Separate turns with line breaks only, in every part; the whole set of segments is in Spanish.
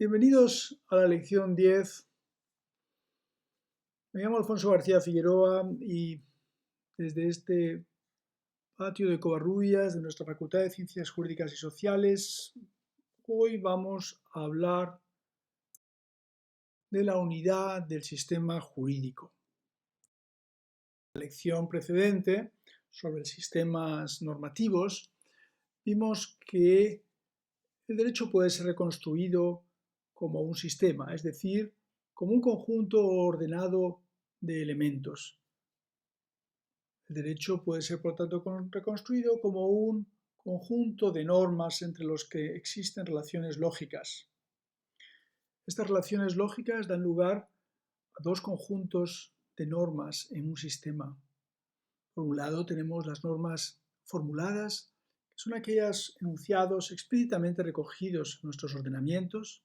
Bienvenidos a la lección 10. Me llamo Alfonso García Figueroa y desde este patio de Covarrubias de nuestra Facultad de Ciencias Jurídicas y Sociales, hoy vamos a hablar de la unidad del sistema jurídico. En la lección precedente sobre sistemas normativos vimos que el derecho puede ser reconstruido como un sistema, es decir, como un conjunto ordenado de elementos. El derecho puede ser, por tanto, reconstruido como un conjunto de normas entre los que existen relaciones lógicas. Estas relaciones lógicas dan lugar a dos conjuntos de normas en un sistema. Por un lado tenemos las normas formuladas, que son aquellos enunciados explícitamente recogidos en nuestros ordenamientos,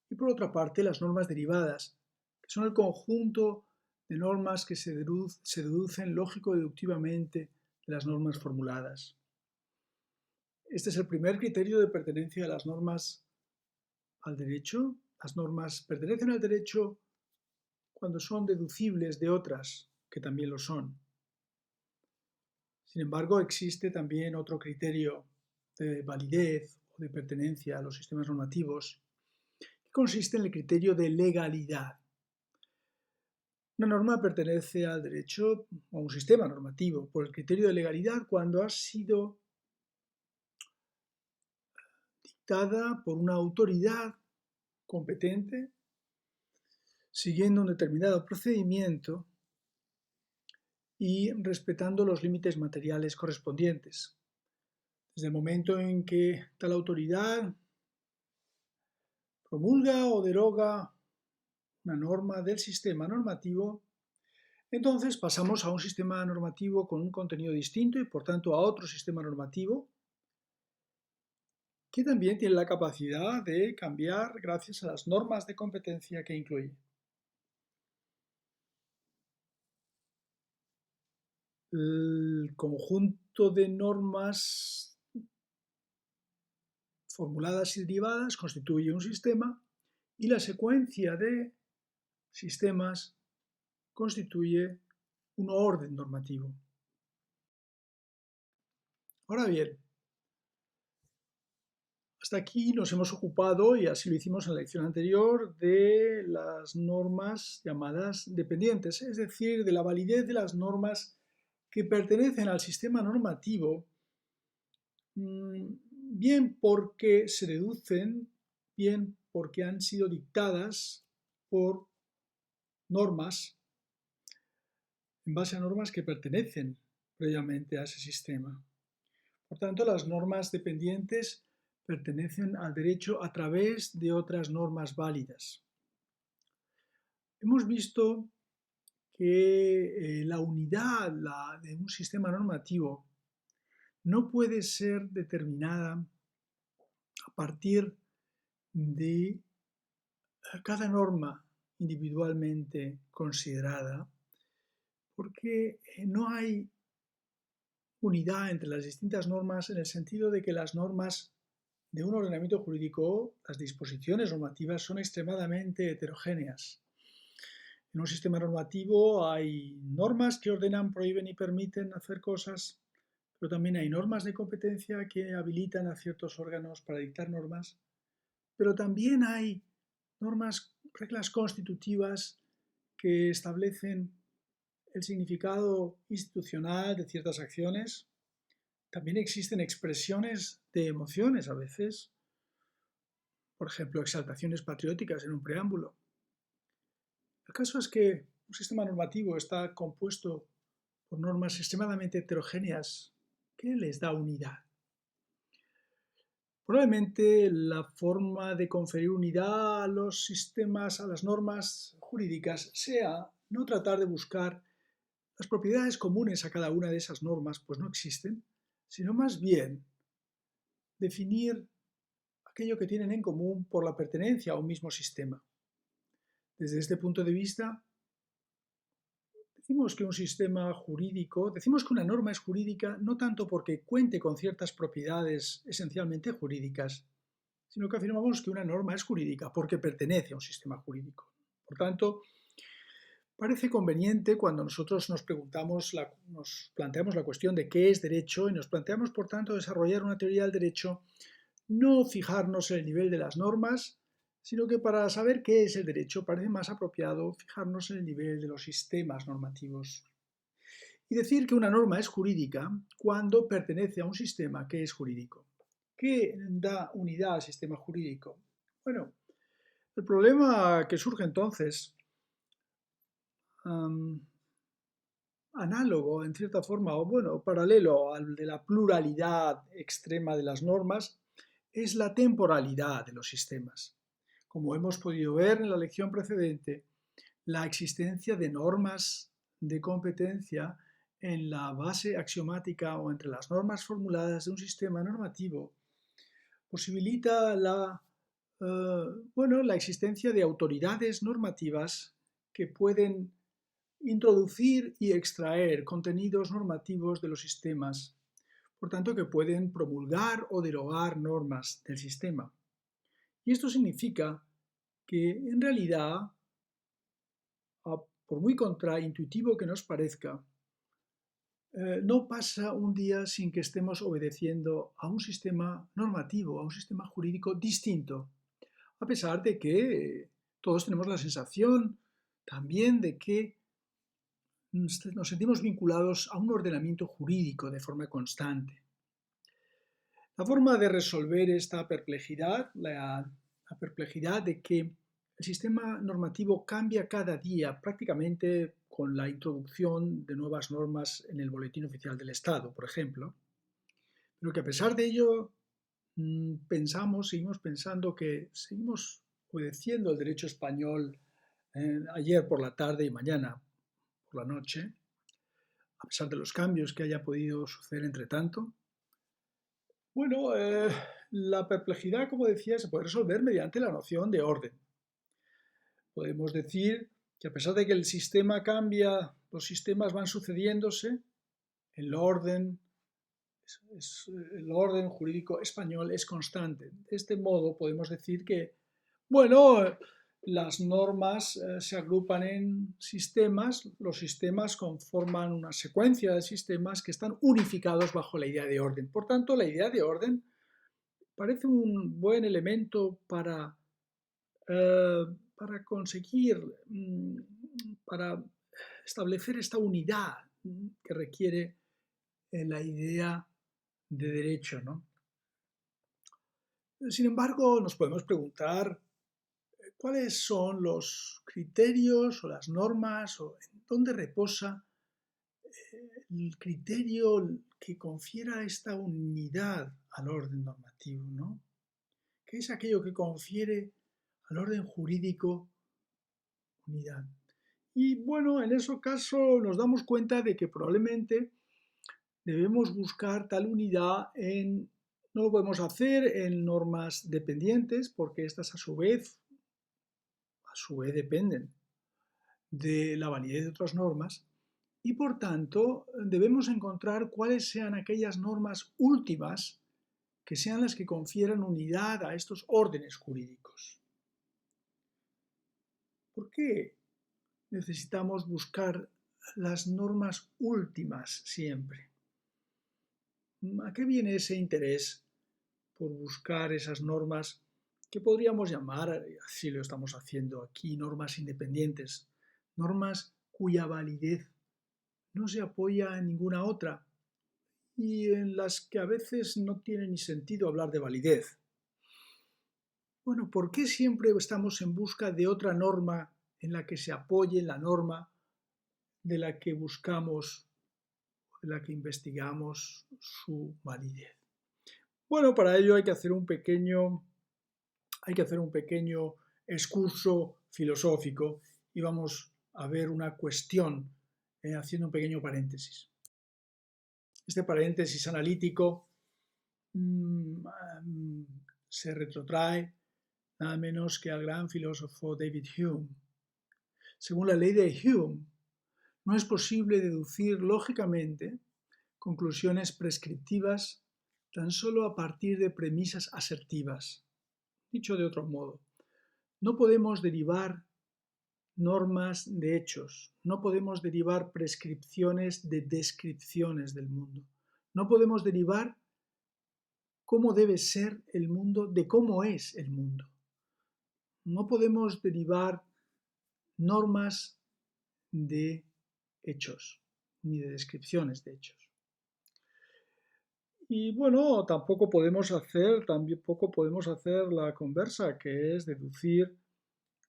y por otra parte las normas derivadas, que son el conjunto de normas que se deducen lógico-deductivamente de las normas formuladas. Este es el primer criterio de pertenencia de las normas al derecho. Las normas pertenecen al derecho cuando son deducibles de otras, que también lo son. Sin embargo, existe también otro criterio de validez o de pertenencia a los sistemas normativos, que consiste en el criterio de legalidad. Una norma pertenece al derecho o a un sistema normativo por el criterio de legalidad cuando ha sido dictada por una autoridad competente, siguiendo un determinado procedimiento y respetando los límites materiales correspondientes. Desde el momento en que tal autoridad promulga o deroga una norma del sistema normativo, entonces pasamos a un sistema normativo con un contenido distinto y por tanto a otro sistema normativo que también tiene la capacidad de cambiar gracias a las normas de competencia que incluye. El conjunto de normas formuladas y derivadas constituye un sistema y la secuencia de sistemas constituye un orden normativo. Ahora bien, hasta aquí nos hemos ocupado, y así lo hicimos en la lección anterior, de las normas llamadas dependientes, es decir, de la validez de las normas que pertenecen al sistema normativo, bien porque se deducen, bien porque han sido dictadas por normas, en base a normas que pertenecen previamente a ese sistema. Por tanto, las normas dependientes pertenecen al derecho a través de otras normas válidas. Hemos visto que la unidad de un sistema normativo no puede ser determinada a partir de cada norma individualmente considerada, porque no hay unidad entre las distintas normas en el sentido de que las normas de un ordenamiento jurídico, las disposiciones normativas, son extremadamente heterogéneas. En un sistema normativo hay normas que ordenan, prohíben y permiten hacer cosas, pero también hay normas de competencia que habilitan a ciertos órganos para dictar normas, pero también hay normas, reglas constitutivas que establecen el significado institucional de ciertas acciones. También existen expresiones de emociones a veces, por ejemplo, exaltaciones patrióticas en un preámbulo. El caso es que un sistema normativo está compuesto por normas extremadamente heterogéneas que les da unidad. Probablemente la forma de conferir unidad a los sistemas, a las normas jurídicas, sea no tratar de buscar las propiedades comunes a cada una de esas normas, pues no existen, sino más bien definir aquello que tienen en común por la pertenencia a un mismo sistema. Desde este punto de vista, decimos que un sistema jurídico, decimos que una norma es jurídica no tanto porque cuente con ciertas propiedades esencialmente jurídicas, sino que afirmamos que una norma es jurídica porque pertenece a un sistema jurídico. Por tanto, parece conveniente cuando nosotros nos planteamos la cuestión de qué es derecho y nos planteamos, por tanto, desarrollar una teoría del derecho, no fijarnos en el nivel de las normas, sino que para saber qué es el derecho parece más apropiado fijarnos en el nivel de los sistemas normativos. Y decir que una norma es jurídica cuando pertenece a un sistema que es jurídico. ¿Qué da unidad al sistema jurídico? Bueno, el problema que surge entonces, análogo en cierta forma, o bueno, paralelo al de la pluralidad extrema de las normas, es la temporalidad de los sistemas. Como hemos podido ver en la lección precedente, la existencia de normas de competencia en la base axiomática o entre las normas formuladas de un sistema normativo posibilita la existencia de autoridades normativas que pueden introducir y extraer contenidos normativos de los sistemas, por tanto que pueden promulgar o derogar normas del sistema. Y esto significa que en realidad, por muy contraintuitivo que nos parezca, no pasa un día sin que estemos obedeciendo a un sistema normativo, a un sistema jurídico distinto, a pesar de que todos tenemos la sensación también de que nos sentimos vinculados a un ordenamiento jurídico de forma constante. La forma de resolver esta perplejidad, la perplejidad de que el sistema normativo cambia cada día prácticamente con la introducción de nuevas normas en el Boletín Oficial del Estado, por ejemplo, pero que a pesar de ello seguimos pensando que seguimos obedeciendo el derecho español ayer por la tarde y mañana por la noche, a pesar de los cambios que haya podido suceder entre tanto. Bueno, la perplejidad, como decía, se puede resolver mediante la noción de orden. Podemos decir que a pesar de que el sistema cambia, los sistemas van sucediéndose, el orden jurídico español es constante. De este modo podemos decir que, bueno, las normas se agrupan en sistemas, los sistemas conforman una secuencia de sistemas que están unificados bajo la idea de orden. Por tanto, la idea de orden parece un buen elemento para conseguir, para establecer esta unidad que requiere la idea de derecho, ¿no? Sin embargo, nos podemos preguntar cuáles son los criterios o las normas o en dónde reposa el criterio que confiera esta unidad al orden normativo, ¿no? ¿Qué es aquello que confiere al orden jurídico unidad? Y bueno, en ese caso nos damos cuenta de que probablemente debemos buscar tal unidad no lo podemos hacer en normas dependientes porque estas a su vez dependen de la validez de otras normas y por tanto debemos encontrar cuáles sean aquellas normas últimas que sean las que confieran unidad a estos órdenes jurídicos. ¿Por qué necesitamos buscar las normas últimas siempre? ¿A qué viene ese interés por buscar esas normas que podríamos llamar, así lo estamos haciendo aquí, normas independientes, normas cuya validez no se apoya en ninguna otra y en las que a veces no tiene ni sentido hablar de validez? Bueno, ¿por qué siempre estamos en busca de otra norma en la que se apoye la norma de la que buscamos, de la que investigamos su validez? Bueno, para ello hay que hacer un pequeño excurso filosófico y vamos a ver una cuestión haciendo un pequeño paréntesis. Este paréntesis analítico se retrotrae nada menos que al gran filósofo David Hume. Según la ley de Hume, no es posible deducir lógicamente conclusiones prescriptivas tan solo a partir de premisas asertivas. Dicho de otro modo, no podemos derivar normas de hechos, no podemos derivar prescripciones de descripciones del mundo, no podemos derivar cómo debe ser el mundo de cómo es el mundo. No podemos derivar normas de hechos, ni de descripciones de hechos. Y bueno, tampoco podemos hacer la conversa, que es deducir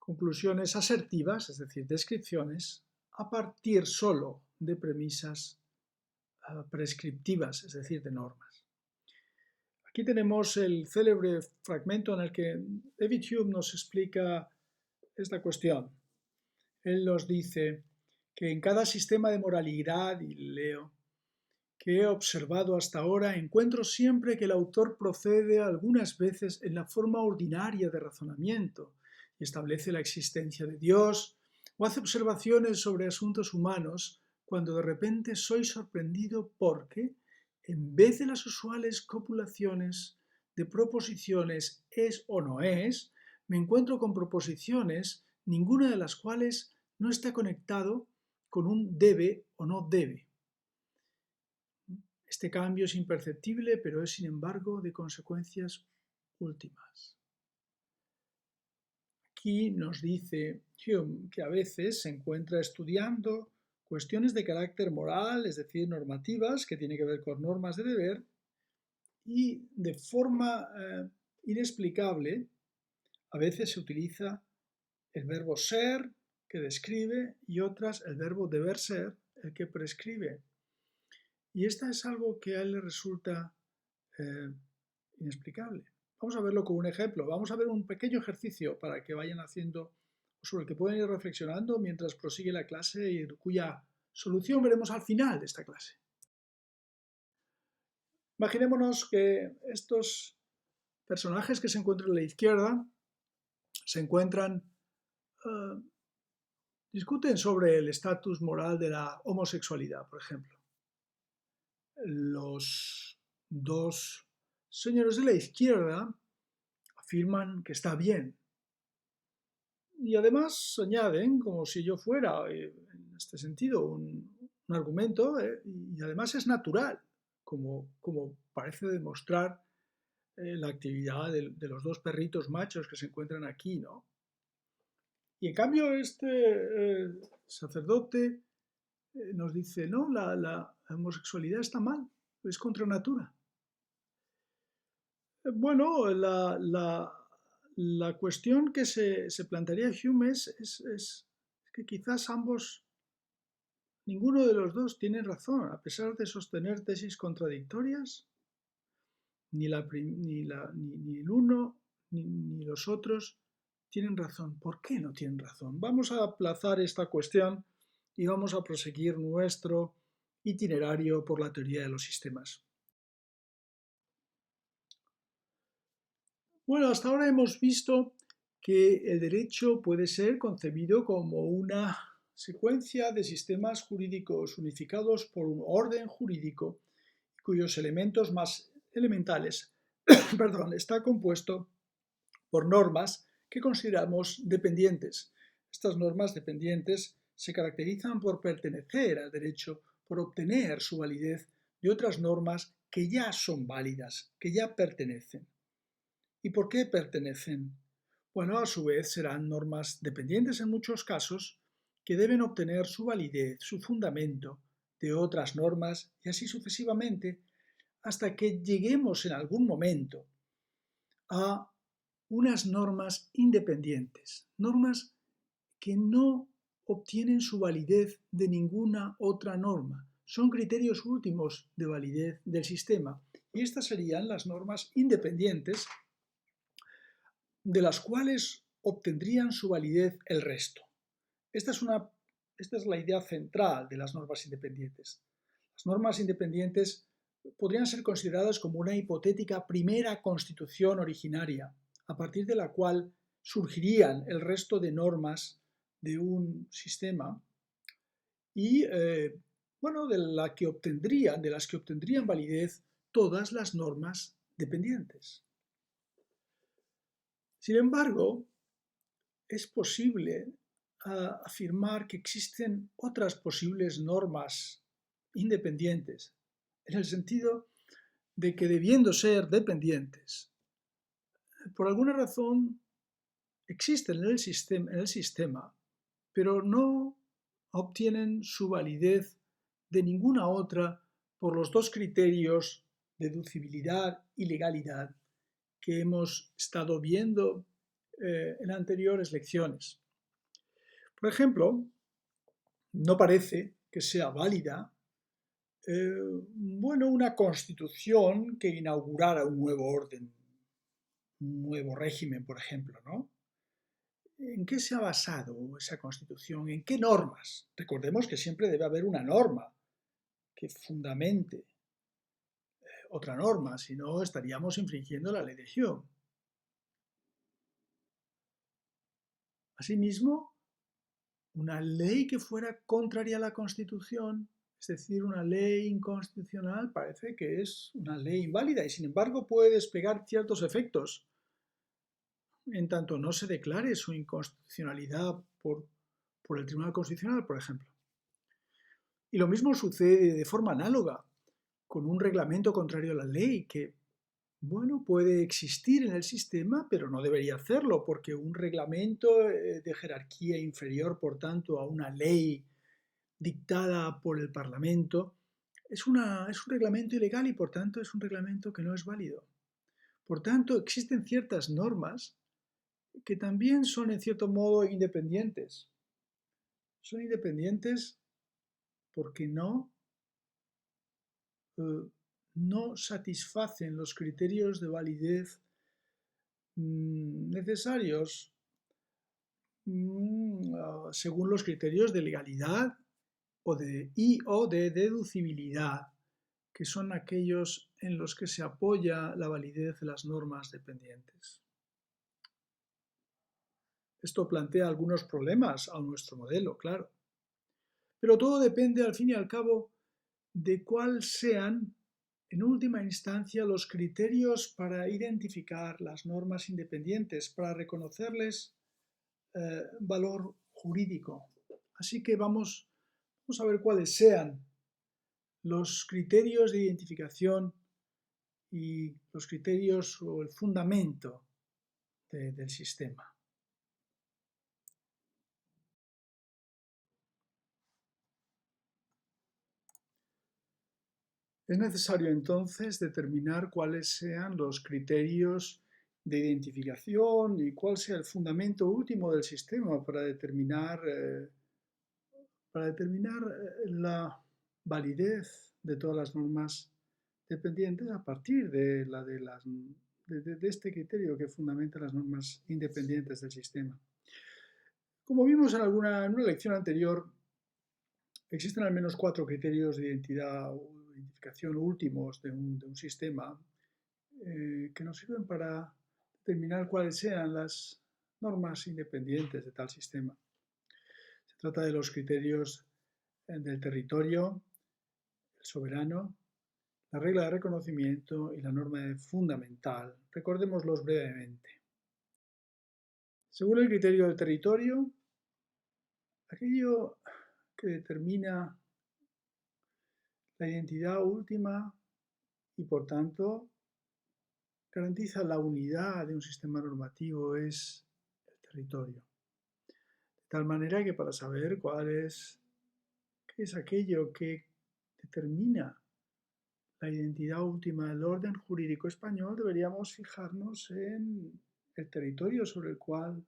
conclusiones asertivas, es decir, descripciones, a partir solo de premisas prescriptivas, es decir, de normas. Aquí tenemos el célebre fragmento en el que David Hume nos explica esta cuestión. Él nos dice que en cada sistema de moralidad, y leo, que he observado hasta ahora, encuentro siempre que el autor procede algunas veces en la forma ordinaria de razonamiento y establece la existencia de Dios o hace observaciones sobre asuntos humanos cuando de repente soy sorprendido porque, en vez de las usuales copulaciones de proposiciones es o no es, me encuentro con proposiciones, ninguna de las cuales no está conectado con un debe o no debe. Este cambio es imperceptible, pero es sin embargo de consecuencias últimas. Aquí nos dice Hume que a veces se encuentra estudiando cuestiones de carácter moral, es decir, normativas, que tiene que ver con normas de deber, y de forma inexplicable a veces se utiliza el verbo ser, que describe, y otras el verbo deber ser, el que prescribe. Y esta es algo que a él le resulta inexplicable. Vamos a verlo con un ejemplo. Vamos a ver un pequeño ejercicio para que vayan haciendo, sobre el que pueden ir reflexionando mientras prosigue la clase y cuya solución veremos al final de esta clase. Imaginémonos que estos personajes que se encuentran a la izquierda se encuentran, discuten sobre el estatus moral de la homosexualidad, por ejemplo. Los dos señores de la izquierda afirman que está bien. Y además añaden, como si yo fuera, en este sentido, un argumento, y además es natural, como parece demostrar la actividad de los dos perritos machos que se encuentran aquí, ¿no? Y en cambio este sacerdote nos dice, no, la homosexualidad está mal, es contra natura. Bueno, la cuestión que se plantearía Hume es que quizás ninguno de los dos tiene razón, a pesar de sostener tesis contradictorias, ni el uno ni los otros tienen razón. ¿Por qué no tienen razón? Vamos a aplazar esta cuestión y vamos a proseguir nuestro itinerario por la teoría de los sistemas. Bueno, hasta ahora hemos visto que el derecho puede ser concebido como una secuencia de sistemas jurídicos unificados por un orden jurídico cuyos elementos más elementales está compuesto por normas que consideramos dependientes. Estas normas dependientes se caracterizan por pertenecer al derecho, por obtener su validez de otras normas que ya son válidas, que ya pertenecen. ¿Y por qué pertenecen? Bueno, a su vez serán normas dependientes en muchos casos que deben obtener su validez, su fundamento de otras normas y así sucesivamente hasta que lleguemos en algún momento a unas normas independientes, normas que no obtienen su validez de ninguna otra norma. Son criterios últimos de validez del sistema y estas serían las normas independientes de las cuales obtendrían su validez el resto. Esta es la idea central de las normas independientes. Las normas independientes podrían ser consideradas como una hipotética primera constitución originaria, a partir de la cual surgirían el resto de normas de un sistema y de las que obtendrían validez todas las normas dependientes. Sin embargo, es posible afirmar que existen otras posibles normas independientes, en el sentido de que, debiendo ser dependientes, por alguna razón existen en el sistema, pero no obtienen su validez de ninguna otra por los dos criterios, deducibilidad y legalidad, que hemos estado viendo en anteriores lecciones. Por ejemplo, no parece que sea válida una constitución que inaugurara un nuevo orden, un nuevo régimen, por ejemplo, ¿no? ¿En qué se ha basado esa constitución? ¿En qué normas? Recordemos que siempre debe haber una norma que fundamente otra norma, si no estaríamos infringiendo la ley de Hume. Asimismo, una ley que fuera contraria a la Constitución, es decir, una ley inconstitucional, parece que es una ley inválida y sin embargo puede desplegar ciertos efectos en tanto no se declare su inconstitucionalidad por el Tribunal Constitucional, por ejemplo. Y lo mismo sucede de forma análoga con un reglamento contrario a la ley que, puede existir en el sistema, pero no debería hacerlo, porque un reglamento de jerarquía inferior, por tanto, a una ley dictada por el Parlamento, es un reglamento ilegal y, por tanto, es un reglamento que no es válido. Por tanto, existen ciertas normas que también son, en cierto modo, independientes. Son independientes porque no satisfacen los criterios de validez necesarios según los criterios de legalidad o de deducibilidad, que son aquellos en los que se apoya la validez de las normas dependientes. Esto plantea algunos problemas a nuestro modelo, claro. Pero todo depende, al fin y al cabo, de cuáles sean, en última instancia, los criterios para identificar las normas independientes, para reconocerles valor jurídico. Así que vamos a ver cuáles sean los criterios de identificación y los criterios o el fundamento del sistema. Es necesario entonces determinar cuáles sean los criterios de identificación y cuál sea el fundamento último del sistema para determinar la validez de todas las normas dependientes a partir de este criterio que fundamenta las normas independientes del sistema. Como vimos en una lección anterior, existen al menos 4 criterios de identidad o identificación últimos de un sistema que nos sirven para determinar cuáles sean las normas independientes de tal sistema. Se trata de los criterios del territorio, el soberano, la regla de reconocimiento y la norma fundamental. Recordémoslos brevemente. Según el criterio del territorio, aquello que determina la identidad última y, por tanto, garantiza la unidad de un sistema normativo es el territorio. De tal manera que para saber qué es aquello que determina la identidad última del orden jurídico español, deberíamos fijarnos en el territorio sobre el cual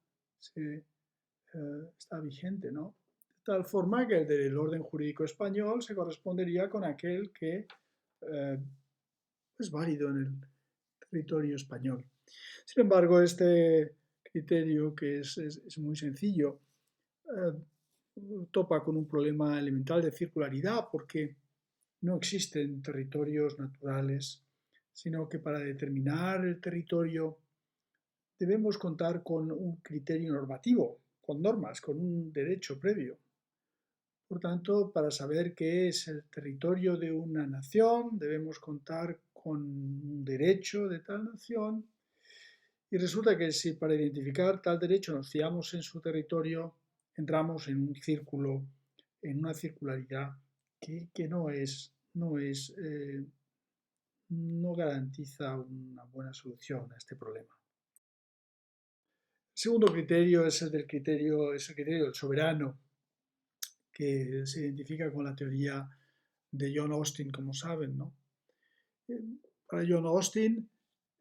está vigente, ¿no? De tal forma que el del orden jurídico español se correspondería con aquel que es válido en el territorio español. Sin embargo, este criterio, que es muy sencillo, topa con un problema elemental de circularidad, porque no existen territorios naturales, sino que para determinar el territorio debemos contar con un criterio normativo, con normas, con un derecho previo. Por tanto, para saber qué es el territorio de una nación, debemos contar con un derecho de tal nación Y resulta que si para identificar tal derecho nos fiamos en su territorio, entramos en un círculo, en una circularidad que no garantiza una buena solución a este problema. El segundo criterio es el criterio del soberano, que se identifica con la teoría de John Austin, como saben, ¿no? Para John Austin,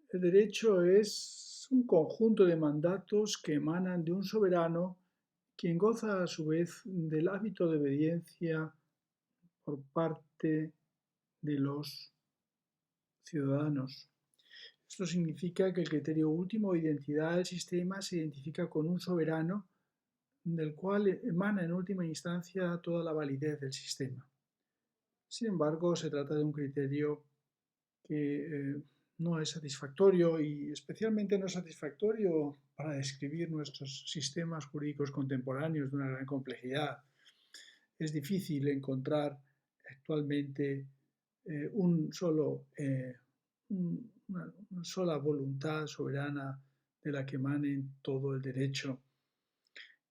el derecho es un conjunto de mandatos que emanan de un soberano, quien goza a su vez del hábito de obediencia por parte de los ciudadanos. Esto significa que el criterio último de identidad del sistema se identifica con un soberano del cual emana en última instancia toda la validez del sistema. Sin embargo, se trata de un criterio que no es satisfactorio y especialmente no es satisfactorio para describir nuestros sistemas jurídicos contemporáneos de una gran complejidad. Es difícil encontrar actualmente una sola voluntad soberana de la que emane todo el derecho.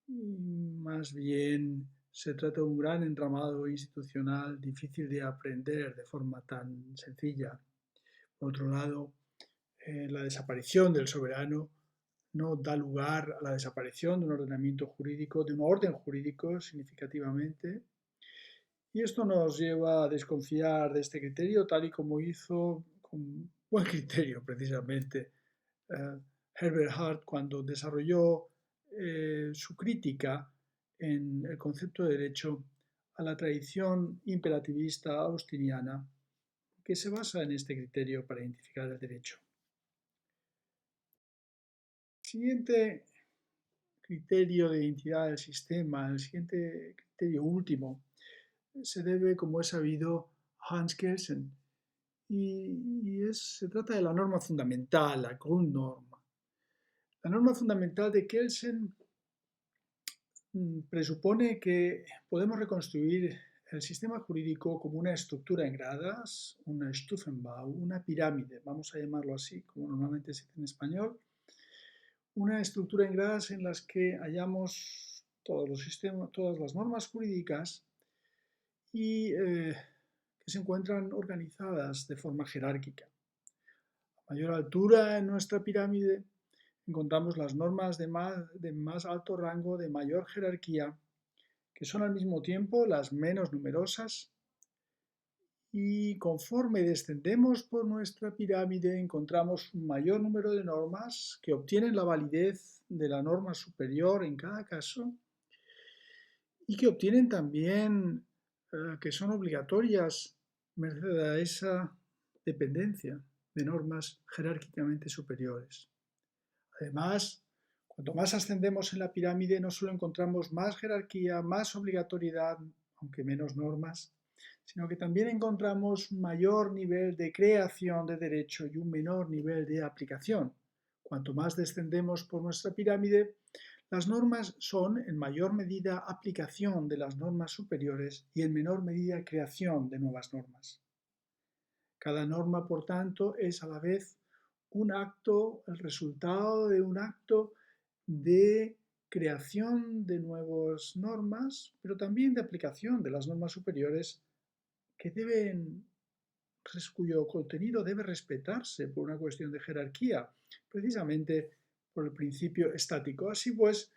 Más bien se trata de un gran entramado institucional difícil de aprender de forma tan sencilla. Por otro lado, la desaparición del soberano no da lugar a la desaparición de un ordenamiento jurídico, de un orden jurídico significativamente. Y esto nos lleva a desconfiar de este criterio, tal y como hizo con buen criterio precisamente Herbert Hart cuando desarrolló su crítica en el concepto de derecho a la tradición imperativista austiniana que se basa en este criterio para identificar el derecho. El siguiente criterio de identidad del sistema, el siguiente criterio último, se debe, como es sabido, a Hans Kelsen y se trata de la norma fundamental, la Grundnorma. La norma fundamental de Kelsen presupone que podemos reconstruir el sistema jurídico como una estructura en gradas, una Stufenbau, una pirámide, vamos a llamarlo así, como normalmente se dice en español, una estructura en gradas en las que hallamos todos los sistemas, todas las normas jurídicas y que se encuentran organizadas de forma jerárquica. A mayor altura en nuestra pirámide encontramos las normas de más alto rango, de mayor jerarquía, que son al mismo tiempo las menos numerosas, y conforme descendemos por nuestra pirámide encontramos un mayor número de normas que obtienen la validez de la norma superior en cada caso y que obtienen también que son obligatorias merced a esa dependencia de normas jerárquicamente superiores. Además, cuanto más ascendemos en la pirámide, no solo encontramos más jerarquía, más obligatoriedad, aunque menos normas, sino que también encontramos un mayor nivel de creación de derecho y un menor nivel de aplicación. Cuanto más descendemos por nuestra pirámide, las normas son en mayor medida aplicación de las normas superiores y en menor medida creación de nuevas normas. Cada norma, por tanto, es a la vez un acto, el resultado de un acto de creación de nuevas normas, pero también de aplicación de las normas superiores cuyo contenido debe respetarse por una cuestión de jerarquía, precisamente por el principio estático. Así pues,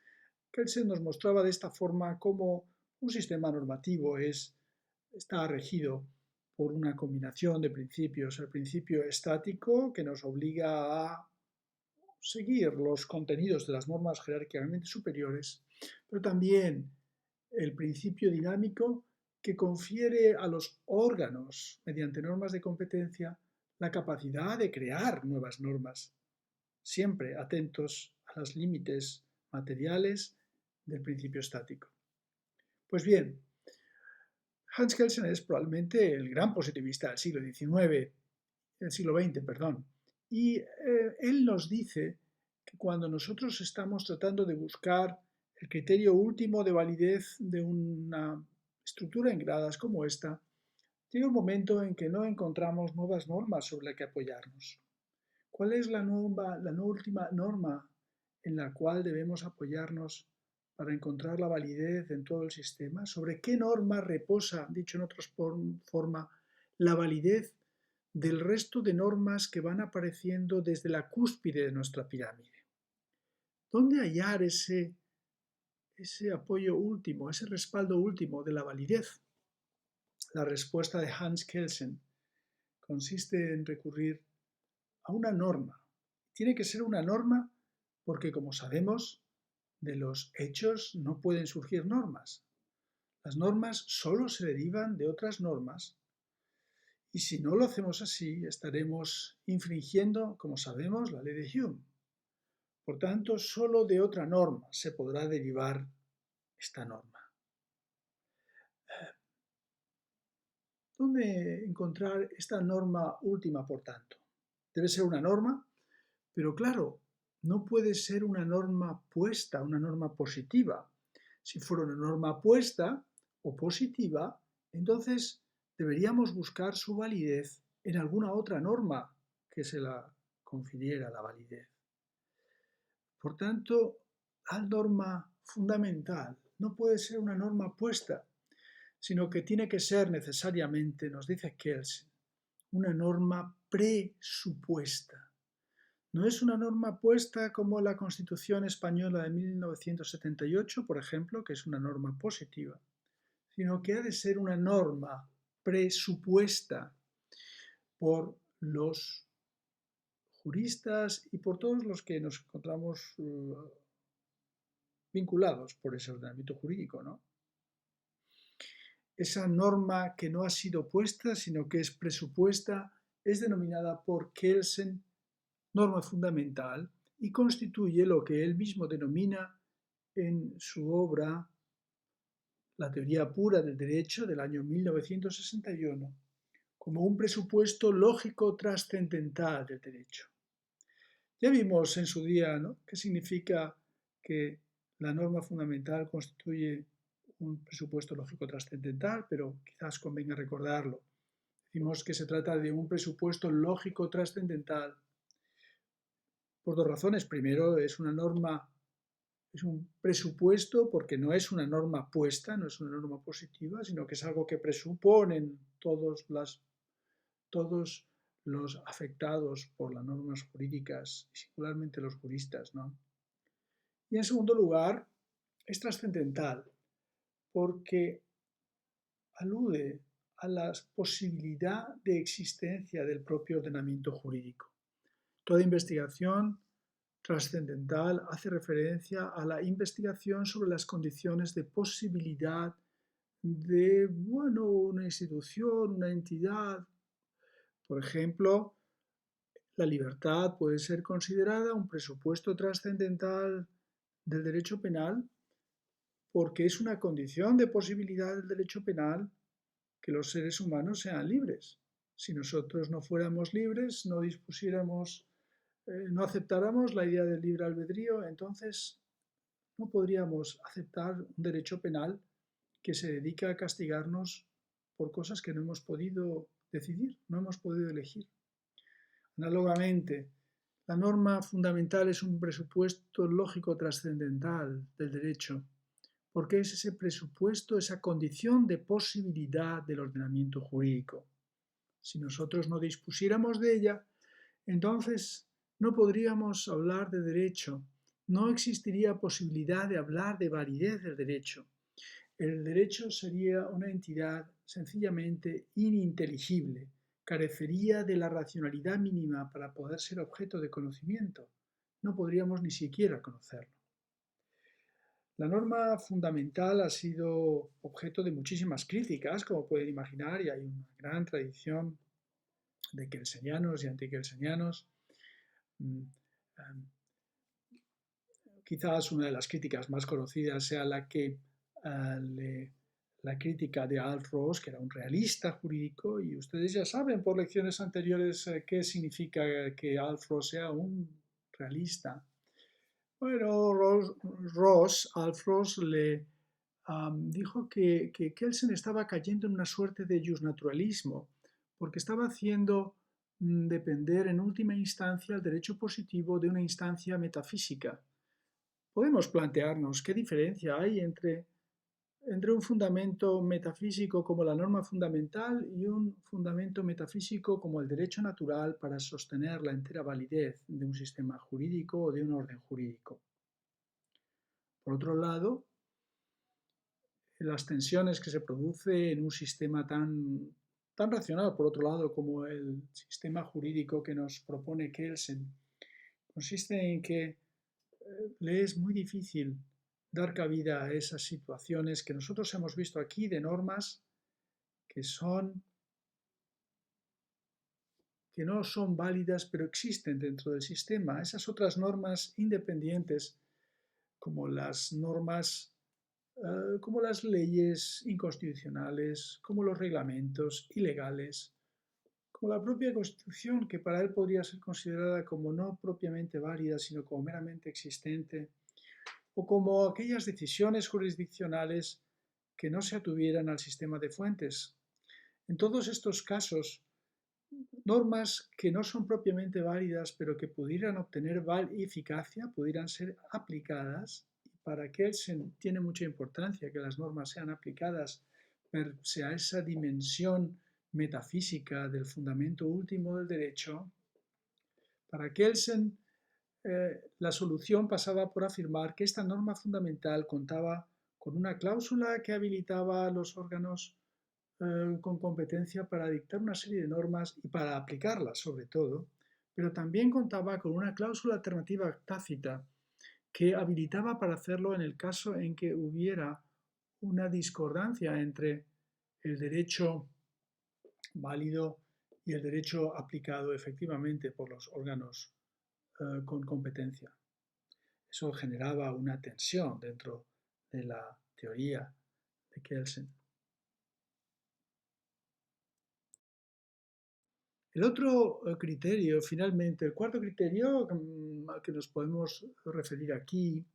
Kelsen nos mostraba de esta forma cómo un sistema normativo está regido por una combinación de principios. El principio estático, que nos obliga a seguir los contenidos de las normas jerárquicamente superiores, pero también el principio dinámico, que confiere a los órganos, mediante normas de competencia, la capacidad de crear nuevas normas, siempre atentos a los límites materiales del principio estático. Pues bien, Hans Kelsen es probablemente el gran positivista del siglo XX, perdón, y él nos dice que cuando nosotros estamos tratando de buscar el criterio último de validez de una estructura en gradas como esta, llega un momento en que no encontramos nuevas normas sobre las que apoyarnos. ¿Cuál es la última norma en la cual debemos apoyarnos para encontrar la validez en todo el sistema? ¿Sobre qué norma reposa, dicho en otra forma, la validez del resto de normas que van apareciendo desde la cúspide de nuestra pirámide? ¿Dónde hallar ese apoyo último, ese respaldo último de la validez? La respuesta de Hans Kelsen consiste en recurrir a una norma. Tiene que ser una norma porque, como sabemos, de los hechos no pueden surgir normas. Las normas solo se derivan de otras normas y si no lo hacemos así estaremos infringiendo, como sabemos, la ley de Hume. Por tanto, solo de otra norma se podrá derivar esta norma. ¿Dónde encontrar esta norma última, por tanto? Debe ser una norma, pero claro, no puede ser una norma puesta, una norma positiva. Si fuera una norma puesta o positiva, entonces deberíamos buscar su validez en alguna otra norma que se la confiriera la validez. Por tanto, la norma fundamental no puede ser una norma puesta, sino que tiene que ser necesariamente, nos dice Kelsen, una norma presupuesta. No es una norma puesta como la Constitución Española de 1978, por ejemplo, que es una norma positiva, sino que ha de ser una norma presupuesta por los juristas y por todos los que nos encontramos vinculados por ese ordenamiento jurídico, ¿no? Esa norma que no ha sido puesta, sino que es presupuesta, es denominada por Kelsen norma fundamental y constituye lo que él mismo denomina en su obra La teoría pura del derecho del año 1961 como un presupuesto lógico trascendental del derecho. Ya vimos en su día, ¿no?, qué significa que la norma fundamental constituye un presupuesto lógico trascendental, pero quizás convenga recordarlo. Decimos que se trata de un presupuesto lógico trascendental por dos razones. Primero, es una norma, es un presupuesto porque no es una norma puesta, no es una norma positiva, sino que es algo que presuponen todos los afectados por las normas jurídicas, y singularmente los juristas, ¿no? Y en segundo lugar, es trascendental porque alude a la posibilidad de existencia del propio ordenamiento jurídico. Toda investigación trascendental hace referencia a la investigación sobre las condiciones de posibilidad de, bueno, una institución, una entidad. Por ejemplo, la libertad puede ser considerada un presupuesto trascendental del derecho penal porque es una condición de posibilidad del derecho penal que los seres humanos sean libres. Si nosotros no fuéramos libres, no dispusiéramos, no aceptáramos la idea del libre albedrío, entonces no podríamos aceptar un derecho penal que se dedica a castigarnos por cosas que no hemos podido decidir, no hemos podido elegir. Análogamente, la norma fundamental es un presupuesto lógico trascendental del derecho, porque es ese presupuesto, esa condición de posibilidad del ordenamiento jurídico. Si nosotros no dispusiéramos de ella, entonces no podríamos hablar de derecho, no existiría posibilidad de hablar de validez del derecho. El derecho sería una entidad sencillamente ininteligible, carecería de la racionalidad mínima para poder ser objeto de conocimiento. No podríamos ni siquiera conocerlo. La norma fundamental ha sido objeto de muchísimas críticas, como pueden imaginar, y hay una gran tradición de kelsenianos y antikelsenianos. Quizás una de las críticas más conocidas sea la crítica de Alf Ross, que era un realista jurídico, y ustedes ya saben por lecciones anteriores qué significa que Alf Ross sea un realista. Bueno, Alf Ross le dijo que Kelsen estaba cayendo en una suerte de justnaturalismo, porque estaba haciendo depender en última instancia el derecho positivo de una instancia metafísica. Podemos plantearnos qué diferencia hay entre un fundamento metafísico como la norma fundamental y un fundamento metafísico como el derecho natural para sostener la entera validez de un sistema jurídico o de un orden jurídico. Por otro lado, las tensiones que se producen en un sistema tan racional, por otro lado, como el sistema jurídico que nos propone Kelsen, consiste en que le es muy difícil dar cabida a esas situaciones que nosotros hemos visto aquí de normas que no son válidas pero existen dentro del sistema. Esas otras normas independientes como las normas, como las leyes inconstitucionales, como los reglamentos ilegales, como la propia Constitución, que para él podría ser considerada como no propiamente válida, sino como meramente existente, o como aquellas decisiones jurisdiccionales que no se atuvieran al sistema de fuentes. En todos estos casos, normas que no son propiamente válidas, pero que pudieran obtener eficacia, pudieran ser aplicadas, y para Kelsen tiene mucha importancia que las normas sean aplicadas pese a esa dimensión metafísica del fundamento último del derecho. Para Kelsen, la solución pasaba por afirmar que esta norma fundamental contaba con una cláusula que habilitaba a los órganos con competencia para dictar una serie de normas y para aplicarlas sobre todo, pero también contaba con una cláusula alternativa tácita que habilitaba para hacerlo en el caso en que hubiera una discordancia entre el derecho válido y el derecho aplicado efectivamente por los órganos con competencia. Eso generaba una tensión dentro de la teoría de Kelsen. El otro criterio, finalmente, el cuarto criterio al que nos podemos referir aquí,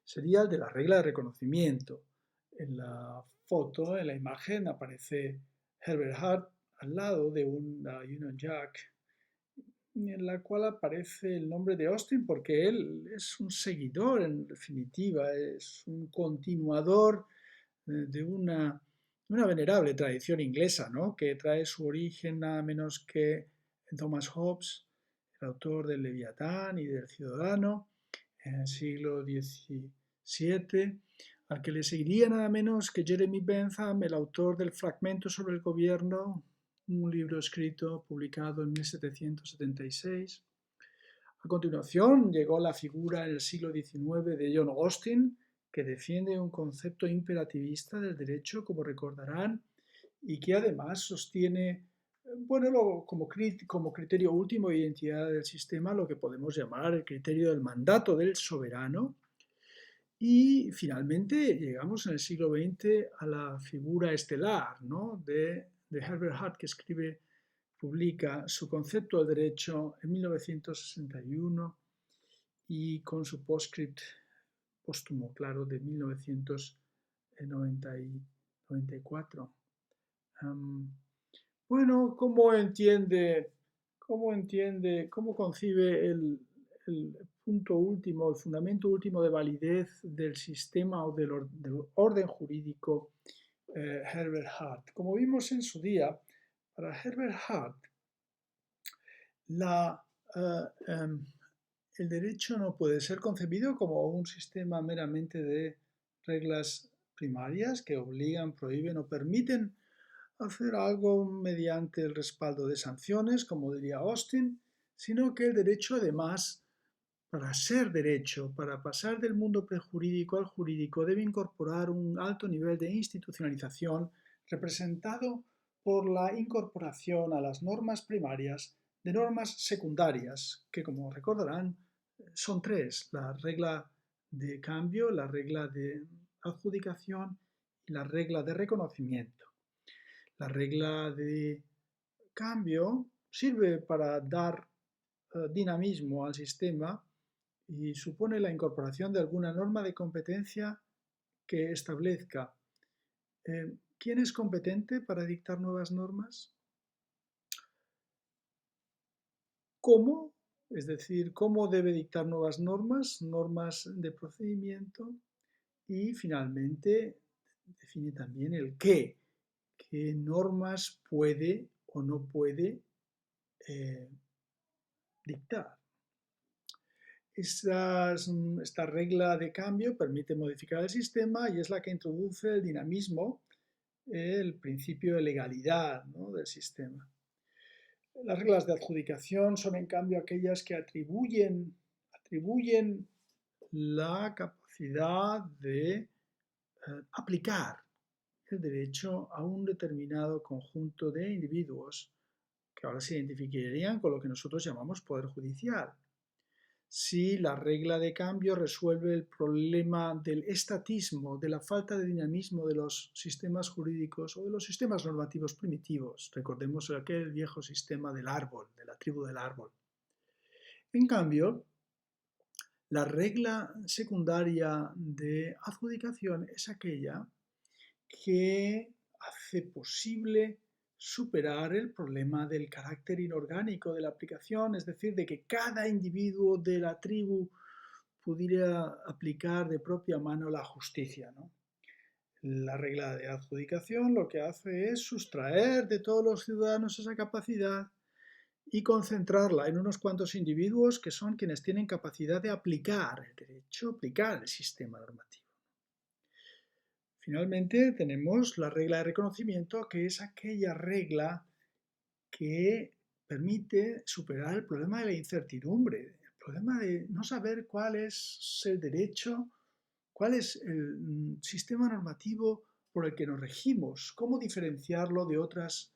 sería el de la regla de reconocimiento. En la foto, en la imagen, aparece Herbert Hart al lado de una Union Jack, en la cual aparece el nombre de Austin porque él es un seguidor, en definitiva, es un continuador de una venerable tradición inglesa, ¿no?, que trae su origen nada menos que en Thomas Hobbes, el autor del Leviatán y del Ciudadano, en el siglo XVII, al que le seguiría nada menos que Jeremy Bentham, el autor del Fragmento sobre el Gobierno, un libro escrito, publicado en 1776. A continuación llegó la figura en el siglo XIX de John Austin, que defiende un concepto imperativista del derecho, como recordarán, y que además sostiene, bueno, como criterio último de identidad del sistema, lo que podemos llamar el criterio del mandato del soberano. Y finalmente llegamos en el siglo XX a la figura estelar, ¿no?, de Herbert Hart, que publica su concepto del derecho en 1961 y con su postscript póstumo, claro, de 1994. Bueno, cómo concibe el punto último, el fundamento último de validez del sistema o del orden jurídico Herbert Hart? Como vimos en su día, para Herbert Hart, el derecho no puede ser concebido como un sistema meramente de reglas primarias que obligan, prohíben o permiten hacer algo mediante el respaldo de sanciones, como diría Austin, sino que el derecho además, para ser derecho, para pasar del mundo prejurídico al jurídico, debe incorporar un alto nivel de institucionalización representado por la incorporación a las normas primarias de normas secundarias, que como recordarán son tres: la regla de cambio, la regla de adjudicación y la regla de reconocimiento. La regla de cambio sirve para dar dinamismo al sistema y supone la incorporación de alguna norma de competencia que establezca quién es competente para dictar nuevas normas. cómo, es decir, cómo debe dictar nuevas normas, normas de procedimiento, y finalmente define también el qué normas puede o no puede dictar. Esta regla de cambio permite modificar el sistema y es la que introduce el dinamismo, el principio de legalidad, ¿no?, del sistema. Las reglas de adjudicación son, en cambio, aquellas que atribuyen la capacidad de aplicar el derecho a un determinado conjunto de individuos que ahora se identificarían con lo que nosotros llamamos poder judicial. Si la regla de cambio resuelve el problema del estatismo, de la falta de dinamismo de los sistemas jurídicos o de los sistemas normativos primitivos, recordemos aquel viejo sistema del árbol, de la tribu del árbol. En cambio, la regla secundaria de adjudicación es aquella que hace posible superar el problema del carácter inorgánico de la aplicación, es decir, de que cada individuo de la tribu pudiera aplicar de propia mano la justicia, ¿no? La regla de adjudicación lo que hace es sustraer de todos los ciudadanos esa capacidad y concentrarla en unos cuantos individuos que son quienes tienen capacidad de aplicar el derecho, aplicar el sistema normativo. Finalmente tenemos la regla de reconocimiento, que es aquella regla que permite superar el problema de la incertidumbre, el problema de no saber cuál es el derecho, cuál es el sistema normativo por el que nos regimos, cómo diferenciarlo de otras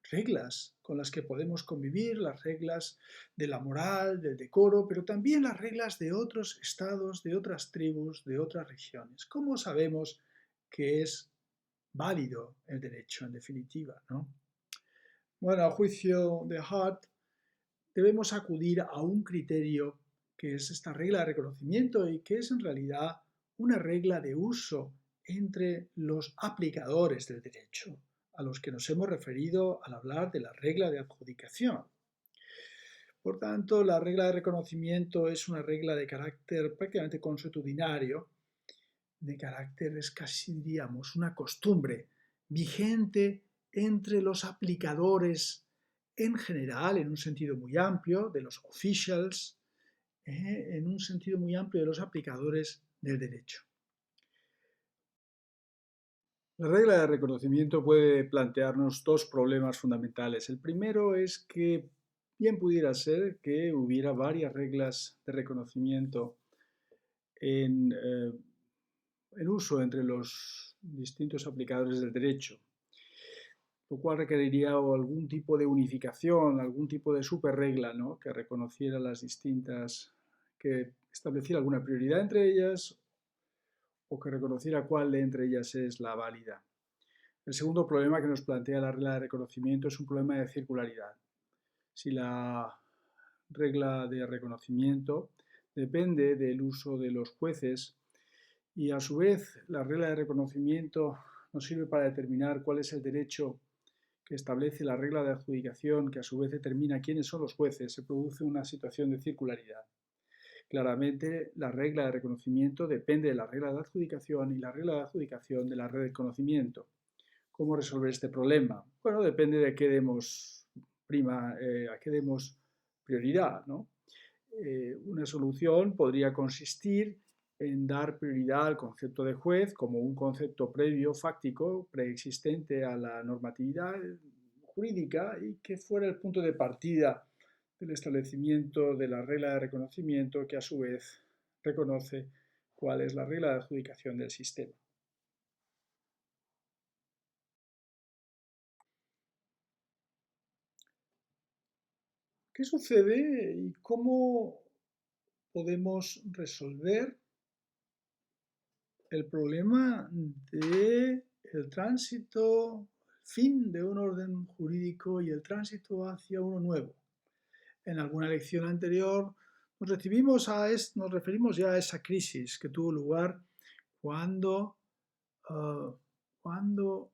reglas con las que podemos convivir, las reglas de la moral, del decoro, pero también las reglas de otros estados, de otras tribus, de otras regiones. ¿Cómo sabemos que es válido el derecho, en definitiva, ¿no? Bueno, a juicio de Hart, debemos acudir a un criterio que es esta regla de reconocimiento y que es en realidad una regla de uso entre los aplicadores del derecho, a los que nos hemos referido al hablar de la regla de adjudicación. Por tanto, la regla de reconocimiento es una regla de carácter prácticamente consuetudinario, de carácter, es casi diríamos una costumbre vigente entre los aplicadores en general, en un sentido muy amplio, de los officials, en un sentido muy amplio de los aplicadores del derecho. La regla de reconocimiento puede plantearnos dos problemas fundamentales. El primero es que bien pudiera ser que hubiera varias reglas de reconocimiento en uso entre los distintos aplicadores del derecho, lo cual requeriría algún tipo de unificación, algún tipo de superregla, ¿no?, que reconociera las distintas, que estableciera alguna prioridad entre ellas o que reconociera cuál de entre ellas es la válida. El segundo problema que nos plantea la regla de reconocimiento es un problema de circularidad. Si la regla de reconocimiento depende del uso de los jueces y a su vez la regla de reconocimiento nos sirve para determinar cuál es el derecho que establece la regla de adjudicación, que a su vez determina quiénes son los jueces, se produce una situación de circularidad. Claramente, la regla de reconocimiento depende de la regla de adjudicación y la regla de adjudicación de la red de conocimiento. ¿Cómo resolver este problema? Bueno, depende de qué demos a qué demos prioridad, ¿no? Una solución podría consistir en dar prioridad al concepto de juez como un concepto previo, fáctico, preexistente a la normatividad jurídica y que fuera el punto de partida del establecimiento de la regla de reconocimiento que a su vez reconoce cuál es la regla de adjudicación del sistema. ¿Qué sucede y cómo podemos resolver el problema del tránsito, el fin de un orden jurídico y el tránsito hacia uno nuevo? En alguna lección anterior nos referimos ya a esa crisis que tuvo lugar cuando, cuando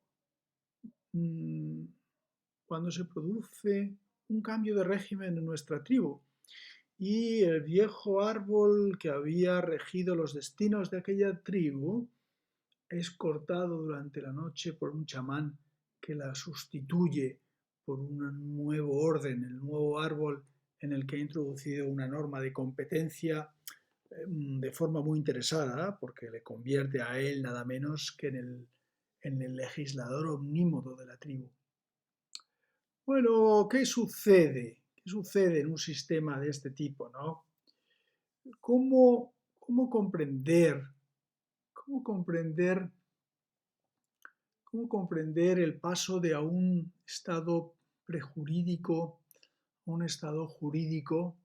se produce un cambio de régimen en nuestra tribu. Y el viejo árbol que había regido los destinos de aquella tribu es cortado durante la noche por un chamán que la sustituye por un nuevo orden, el nuevo árbol en el que ha introducido una norma de competencia de forma muy interesada, porque le convierte a él nada menos que en el legislador omnímodo de la tribu. Bueno, ¿qué sucede? ¿Qué sucede en un sistema de este tipo, no? ¿Cómo comprender, cómo comprender, cómo comprender el paso de a un estado prejurídico a un estado jurídico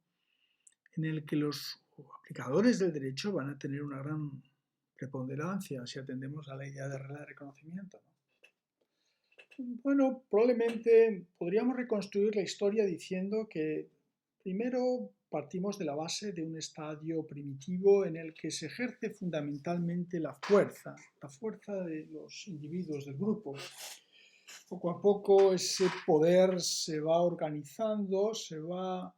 en el que los aplicadores del derecho van a tener una gran preponderancia si atendemos a la idea de regla de reconocimiento, ¿no? Bueno, probablemente podríamos reconstruir la historia diciendo que primero partimos de la base de un estadio primitivo en el que se ejerce fundamentalmente la fuerza de los individuos del grupo. Poco a poco ese poder se va organizando, se va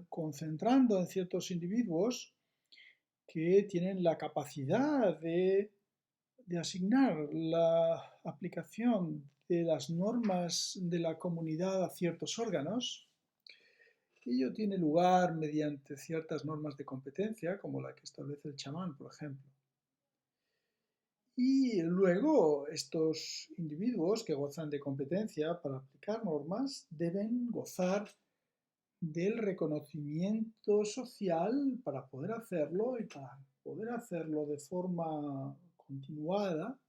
concentrando en ciertos individuos que tienen la capacidad de asignar la aplicación de las normas de la comunidad a ciertos órganos. Ello tiene lugar mediante ciertas normas de competencia, como la que establece el chamán, por ejemplo. Y luego estos individuos que gozan de competencia para aplicar normas deben gozar del reconocimiento social para poder hacerlo y para poder hacerlo de forma continuada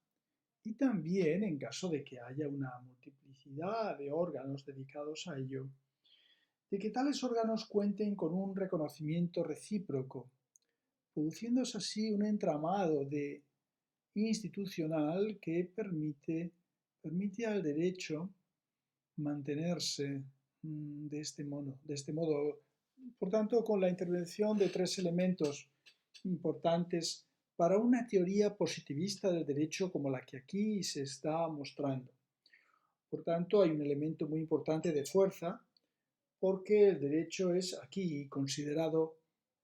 y también en caso de que haya una multiplicidad de órganos dedicados a ello, de que tales órganos cuenten con un reconocimiento recíproco, produciéndose así un entramado de institucional que permite al derecho mantenerse de este modo. Por tanto, con la intervención de tres elementos importantes para una teoría positivista del derecho como la que aquí se está mostrando. Por tanto, hay un elemento muy importante de fuerza, porque el derecho es aquí considerado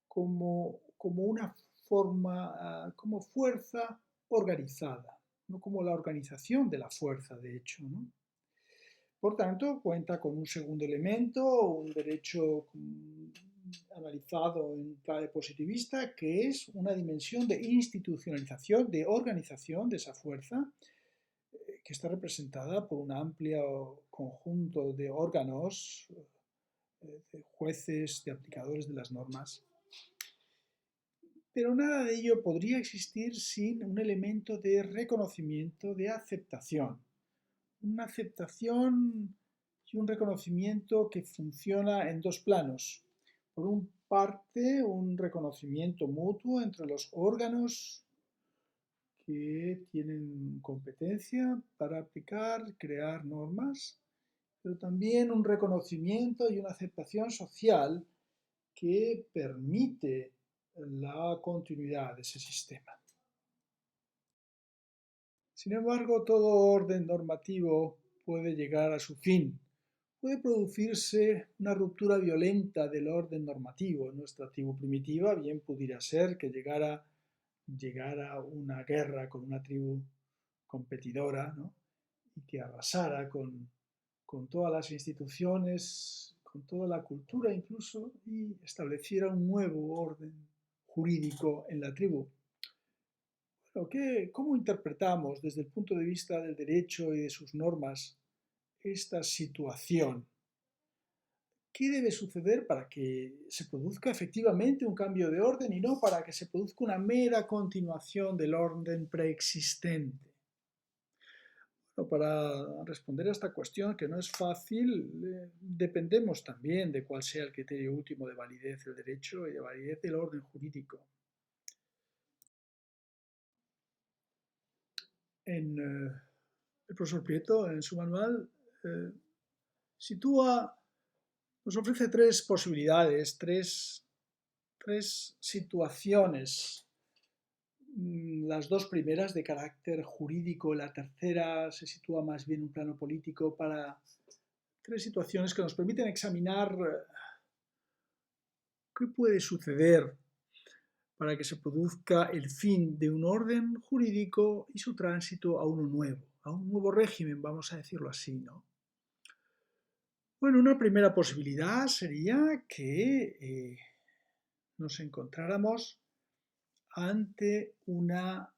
como una forma, como fuerza organizada, no como la organización de la fuerza, de hecho, ¿no? Por tanto, cuenta con un segundo elemento, un derecho analizado en clave positivista, que es una dimensión de institucionalización, de organización de esa fuerza, que está representada por un amplio conjunto de órganos, de jueces, de aplicadores de las normas. Pero nada de ello podría existir sin un elemento de reconocimiento, de aceptación. Una aceptación y un reconocimiento que funciona en dos planos. Por una parte, un reconocimiento mutuo entre los órganos que tienen competencia para aplicar, crear normas, pero también un reconocimiento y una aceptación social que permite la continuidad de ese sistema. Sin embargo, todo orden normativo puede llegar a su fin. Puede producirse una ruptura violenta del orden normativo. En nuestra tribu primitiva bien pudiera ser que llegara una guerra con una tribu competidora, ¿no? Y que arrasara con todas las instituciones, con toda la cultura incluso, y estableciera un nuevo orden jurídico en la tribu. Bueno, ¿cómo interpretamos desde el punto de vista del derecho y de sus normas esta situación? ¿Qué debe suceder para que se produzca efectivamente un cambio de orden y no para que se produzca una mera continuación del orden preexistente? Bueno, para responder a esta cuestión, que no es fácil, dependemos también de cuál sea el criterio último de validez del derecho y de validez del orden jurídico. El profesor Prieto, en su manual, eh, nos ofrece tres posibilidades, tres situaciones. Las dos primeras de carácter jurídico, la tercera se sitúa más bien en un plano político para tres situaciones que nos permiten examinar qué puede suceder para que se produzca el fin de un orden jurídico y su tránsito a uno nuevo, a un nuevo régimen, vamos a decirlo así, ¿no? Bueno, una primera posibilidad sería que nos encontráramos ante una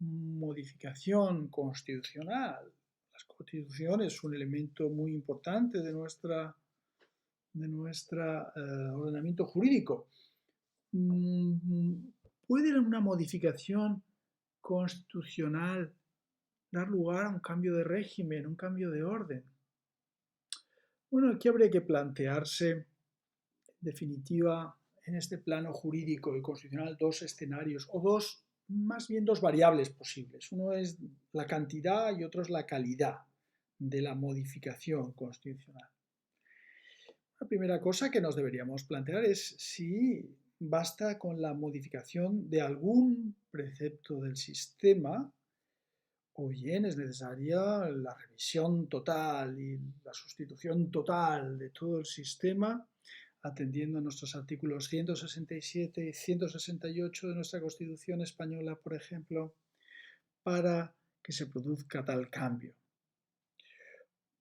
modificación constitucional. La Constitución es un elemento muy importante de nuestro ordenamiento jurídico. ¿Puede una modificación constitucional dar lugar a un cambio de régimen, un cambio de orden? Bueno, aquí habría que plantearse, en definitiva, en este plano jurídico y constitucional, dos escenarios, o más bien dos variables posibles. Uno es la cantidad y otro es la calidad de la modificación constitucional. La primera cosa que nos deberíamos plantear es si basta con la modificación de algún precepto del sistema o bien es necesaria la revisión total y la sustitución total de todo el sistema, atendiendo a nuestros artículos 167 y 168 de nuestra Constitución española, por ejemplo, para que se produzca tal cambio.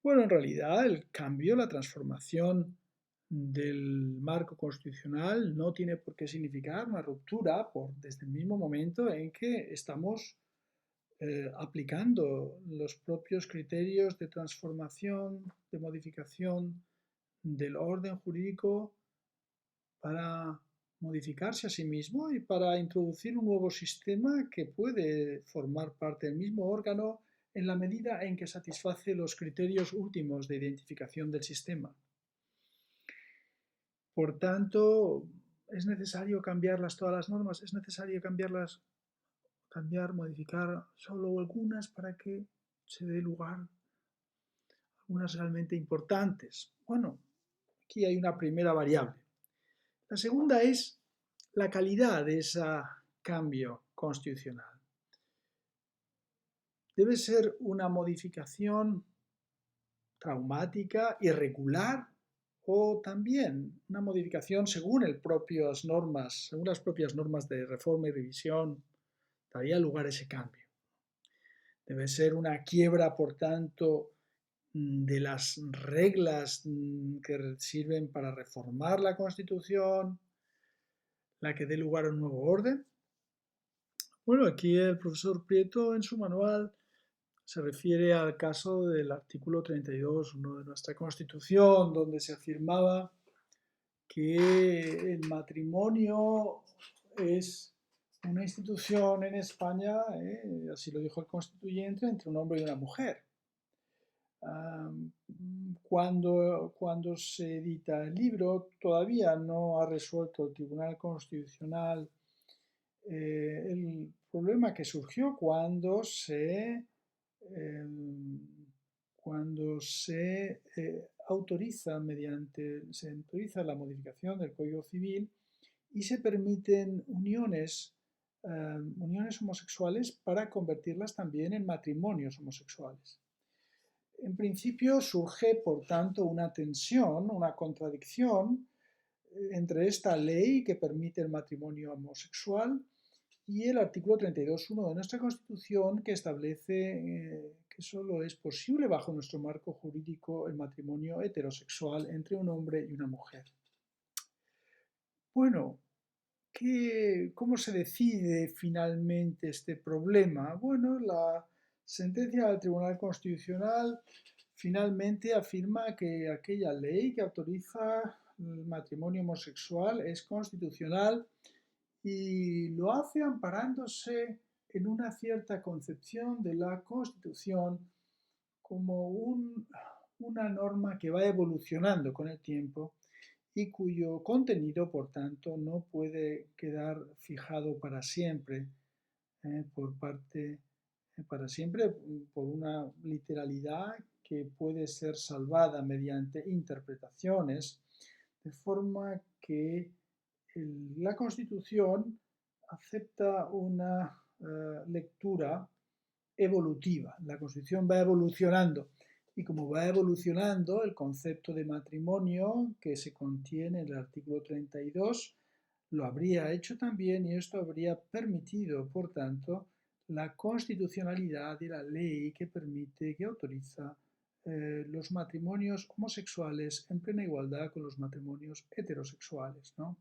Bueno, en realidad el cambio, la transformación del marco constitucional no tiene por qué significar una ruptura desde el mismo momento en que estamos aplicando los propios criterios de transformación, de modificación del orden jurídico para modificarse a sí mismo y para introducir un nuevo sistema que puede formar parte del mismo órgano en la medida en que satisface los criterios últimos de identificación del sistema. Por tanto, ¿es necesario cambiarlas todas las normas? ¿Es necesario modificar solo algunas para que se dé lugar a algunas realmente importantes? Bueno, aquí hay una primera variable. La segunda es la calidad de ese cambio constitucional. Debe ser una modificación traumática, irregular, o también una modificación según las propias normas de reforma y revisión daría lugar a ese cambio. Debe ser una quiebra, por tanto, de las reglas que sirven para reformar la Constitución, la que dé lugar a un nuevo orden. Bueno, aquí el profesor Prieto en su manual se refiere al caso del artículo 32.1 de nuestra Constitución, donde se afirmaba que el matrimonio es una institución en España, así lo dijo el constituyente, entre un hombre y una mujer. Cuando se edita el libro, todavía no ha resuelto el Tribunal Constitucional el problema que surgió cuando se autoriza la modificación del Código Civil y se permiten uniones homosexuales para convertirlas también en matrimonios homosexuales. En principio surge, por tanto, una tensión, una contradicción entre esta ley que permite el matrimonio homosexual y el artículo 32.1 de nuestra Constitución, que establece que solo es posible bajo nuestro marco jurídico el matrimonio heterosexual entre un hombre y una mujer. Bueno, ¿cómo se decide finalmente este problema? Bueno, la sentencia del Tribunal Constitucional finalmente afirma que aquella ley que autoriza el matrimonio homosexual es constitucional y lo hace amparándose en una cierta concepción de la Constitución como una norma que va evolucionando con el tiempo y cuyo contenido, por tanto, no puede quedar fijado para siempre por una literalidad que puede ser salvada mediante interpretaciones, de forma que la Constitución acepta una lectura evolutiva. La Constitución va evolucionando y como va evolucionando el concepto de matrimonio que se contiene en el artículo 32, lo habría hecho también y esto habría permitido, por tanto, la constitucionalidad de la ley que permite, que autoriza los matrimonios homosexuales en plena igualdad con los matrimonios heterosexuales, ¿no?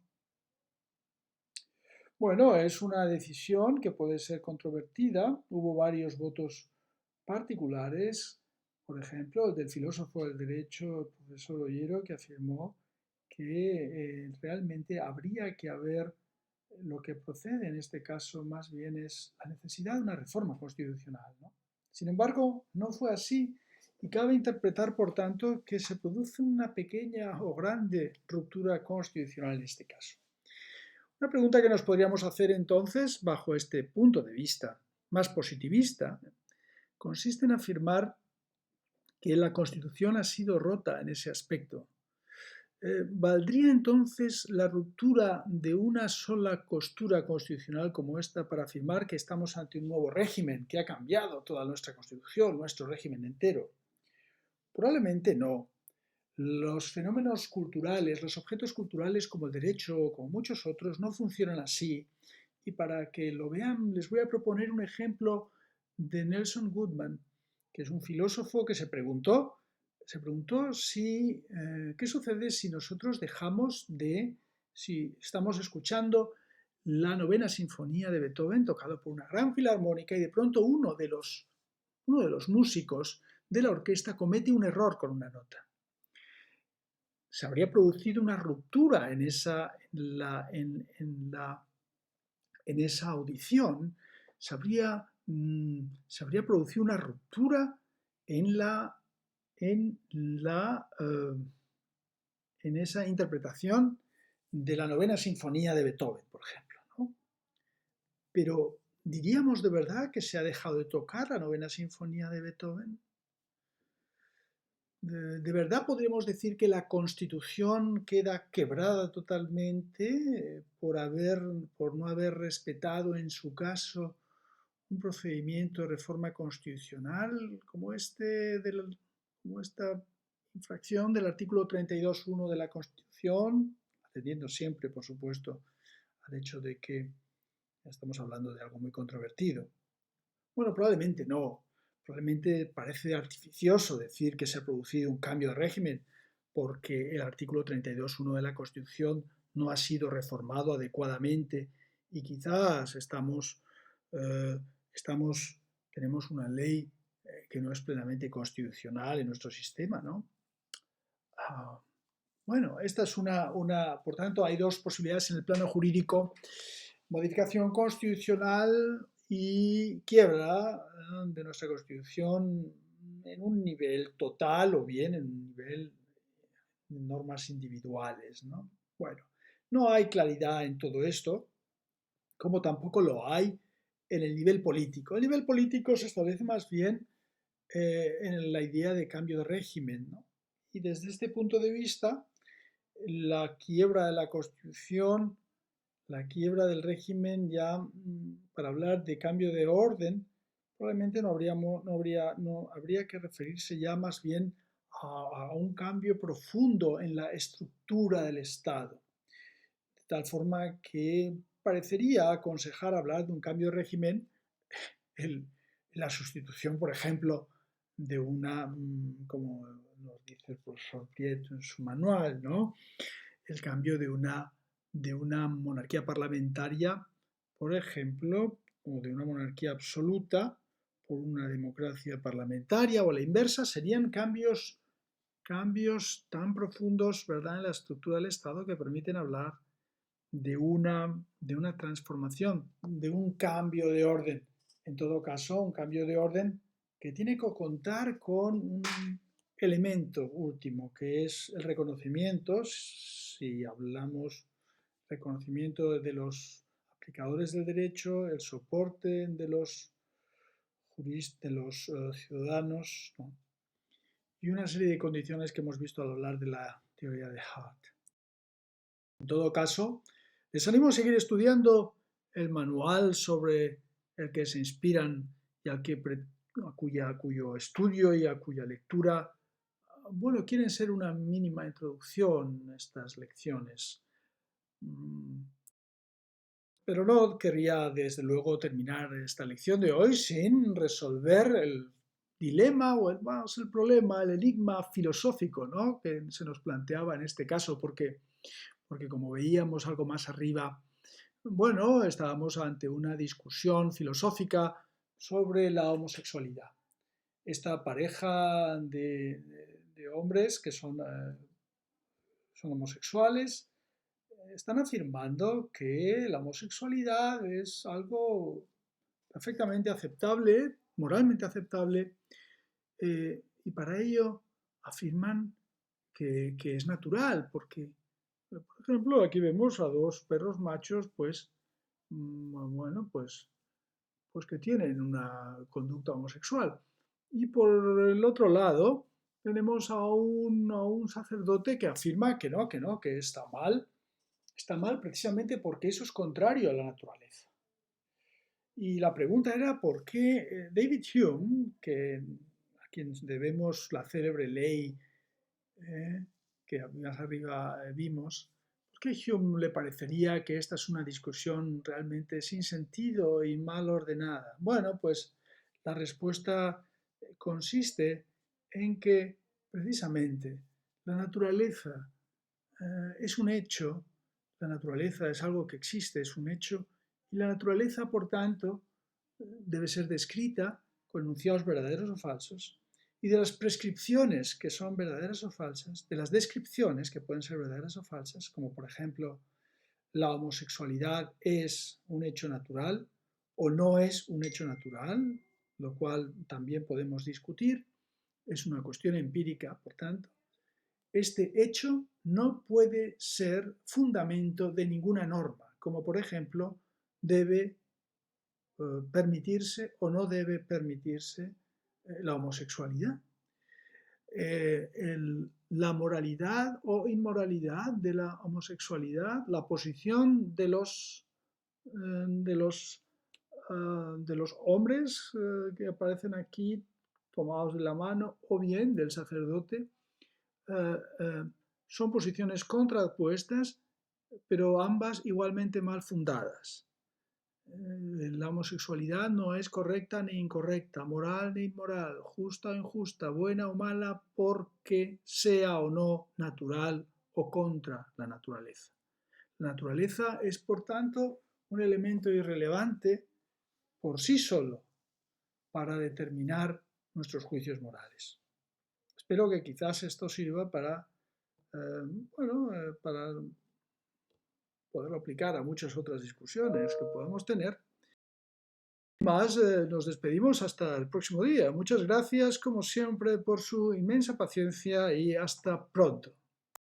Bueno, es una decisión que puede ser controvertida. Hubo varios votos particulares, por ejemplo, el del filósofo del derecho, el profesor Ollero, que afirmó que realmente habría que haber, lo que procede en este caso más bien es la necesidad de una reforma constitucional, ¿no? Sin embargo, no fue así y cabe interpretar, por tanto, que se produce una pequeña o grande ruptura constitucional en este caso. Una pregunta que nos podríamos hacer entonces, bajo este punto de vista más positivista, consiste en afirmar que la Constitución ha sido rota en ese aspecto. ¿Valdría entonces la ruptura de una sola costura constitucional como esta para afirmar que estamos ante un nuevo régimen que ha cambiado toda nuestra Constitución, nuestro régimen entero? Probablemente no. Los fenómenos culturales, los objetos culturales como el derecho o como muchos otros no funcionan así. Y para que lo vean, les voy a proponer un ejemplo de Nelson Goodman, que es un filósofo que se preguntó si, qué sucede si nosotros si estamos escuchando la novena sinfonía de Beethoven tocado por una gran filarmónica y de pronto uno de los músicos de la orquesta comete un error con una nota. Se habría producido una ruptura en esa audición, se habría producido una ruptura en esa interpretación de la novena sinfonía de Beethoven, por ejemplo, ¿no? Pero, ¿diríamos de verdad que se ha dejado de tocar la novena sinfonía de Beethoven? ¿De verdad podríamos decir que la Constitución queda quebrada totalmente por no haber respetado en su caso un procedimiento de reforma constitucional como esta infracción del artículo 32.1 de la Constitución, atendiendo siempre, por supuesto, al hecho de que estamos hablando de algo muy controvertido? Bueno, probablemente no. Probablemente parece artificioso decir que se ha producido un cambio de régimen porque el artículo 32.1 de la Constitución no ha sido reformado adecuadamente y quizás eh, tenemos una ley que no es plenamente constitucional en nuestro sistema, ¿no? Bueno, esta es por tanto, hay dos posibilidades en el plano jurídico: modificación constitucional y quiebra de nuestra Constitución en un nivel total o bien en un nivel de normas individuales, ¿no? Bueno, no hay claridad en todo esto, como tampoco lo hay en el nivel político. El nivel político se establece más bien en la idea de cambio de régimen, ¿no? Y desde este punto de vista, la quiebra de la Constitución, la quiebra del régimen, ya para hablar de cambio de orden, probablemente habría que referirse ya más bien a un cambio profundo en la estructura del Estado, de tal forma que parecería aconsejar hablar de un cambio de régimen, la sustitución, por ejemplo, de como nos dice el profesor Prieto en su manual, ¿no? El cambio de una monarquía parlamentaria, por ejemplo, o de una monarquía absoluta por una democracia parlamentaria, o a la inversa, serían cambios tan profundos, ¿verdad?, en la estructura del Estado, que permiten hablar de una transformación, de un cambio de orden. En todo caso, un cambio de orden que tiene que contar con un elemento último, que es el reconocimiento, si hablamos reconocimiento de los aplicadores del derecho, el soporte de los ciudadanos, ¿no? Y una serie de condiciones que hemos visto al hablar de la teoría de Hart. En todo caso, les animo a seguir estudiando el manual sobre el que se inspiran y al que cuyo estudio y a cuya lectura, bueno, quieren ser una mínima introducción estas lecciones. Pero no querría, desde luego, terminar esta lección de hoy sin resolver el dilema o el problema, el enigma filosófico, ¿no?, que se nos planteaba en este caso, porque como veíamos algo más arriba, bueno, estábamos ante una discusión filosófica sobre la homosexualidad. Esta pareja de hombres que son homosexuales están afirmando que la homosexualidad es algo perfectamente aceptable, moralmente aceptable, y para ello afirman que es natural, porque, por ejemplo, aquí vemos a dos perros machos, pues, bueno, pues que tienen una conducta homosexual. Y por el otro lado, tenemos a un sacerdote que afirma que no, que está mal. Está mal precisamente porque eso es contrario a la naturaleza. Y la pregunta era por qué David Hume, a quien debemos la célebre ley que más arriba vimos, ¿por qué Hume le parecería que esta es una discusión realmente sin sentido y mal ordenada? Bueno, pues la respuesta consiste en que precisamente la naturaleza es un hecho, la naturaleza es algo que existe, es un hecho, y la naturaleza, por tanto, debe ser descrita con enunciados verdaderos o falsos, y de las prescripciones que son verdaderas o falsas, de las descripciones que pueden ser verdaderas o falsas, como por ejemplo, la homosexualidad es un hecho natural o no es un hecho natural, lo cual también podemos discutir, es una cuestión empírica, por tanto. Este hecho no puede ser fundamento de ninguna norma, como por ejemplo, debe permitirse o no debe permitirse la homosexualidad. La moralidad o inmoralidad de la homosexualidad, la posición de los hombres que aparecen aquí tomados de la mano, o bien del sacerdote, son posiciones contrapuestas, pero ambas igualmente mal fundadas. La homosexualidad no es correcta ni incorrecta, moral ni inmoral, justa o injusta, buena o mala, porque sea o no natural o contra la naturaleza. La naturaleza es, por tanto, un elemento irrelevante por sí solo para determinar nuestros juicios morales. Espero que quizás esto sirva para para poderlo aplicar a muchas otras discusiones que podamos tener. Más, nos despedimos hasta el próximo día. Muchas gracias, como siempre, por su inmensa paciencia y hasta pronto.